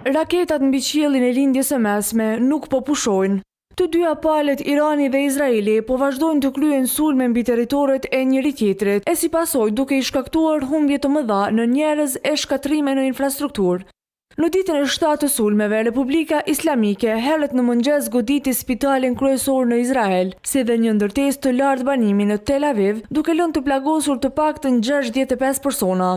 Raketat mbi qiellin e lindjes së mesme nuk po pushojnë. Të dyja palët, Irani dhe Izraeli, po vazhdojnë të kryejnë sulme mbi territoret e njëri tjetrit, e si pasojë duke i shkaktuar humbje të mëdha në njerëz e shkatrime në infrastrukturë. Në ditën e 7 të sulmeve, Republika Islamike herët në mëngjes goditi spitalin kryesor në Izrael, si dhe një ndërtesë të lartë banimi në Tel Aviv, duke lënë të plagosur të paktën 65 persona.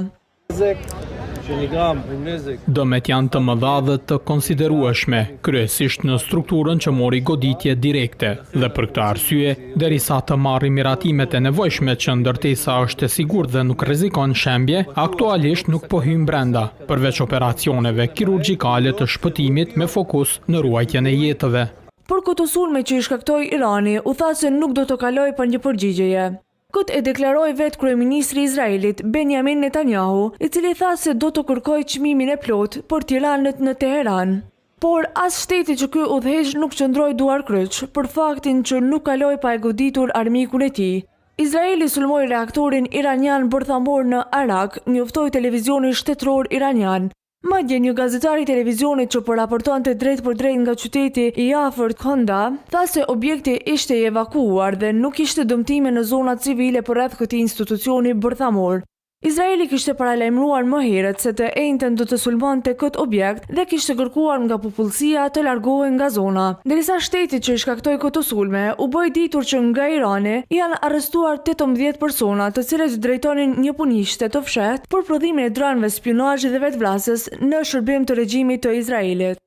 Dëmet janë të mëdha dhe të konsiderueshme, kryesisht në strukturën që mori goditje direkte, dhe për këtë arsye, derisa të marrë miratimet e nevojshme që ndërtesa është e sigurt dhe nuk rrezikon shembje, aktualisht nuk po hyn brenda, përveç operacioneve kirurgjikale të shpëtimit me fokus në ruajtjen e jetëve. Por këto sulme që i shkaktoi Irani u tha se nuk do të kalojë pa një përgjigje. Këtë e deklaroi vetë kryeministri i Izraelit Benjamin Netanyahu, i cili tha se do të kërkojë çmimin e plotë për tiranët në Teheran. Por as shteti që ky udhëheq nuk qëndroi duar kryq për faktin që nuk kaloi pa e goditur armikun e tij. Izraeli sulmoi reaktorin iranian bërthamor në Arak, njoftoi televizioni shtetëror iranian. Madje një gazetar i televizionit që po raportonte drejt për drejt nga qyteti i afërt Honda, tha se objekti ishte i evakuuar dhe nuk kishte dëmtime në zonat civile përreth këtij institucioni bërthamor. Izraeli kishte paralajmëruar më herët se të njëjtën do të sulmonte këtë objekt dhe kishte kërkuar nga popullsia të largohej nga zona. Derisa shteti që i shkaktoi këto sulme u bë i ditur që nga Irani janë arrestuar 18 persona, të cilët drejtonin një punishte të fshehtë për prodhimin e dronëve spionazhi dhe vetvrasës në shërbim të regjimit të Izraelit.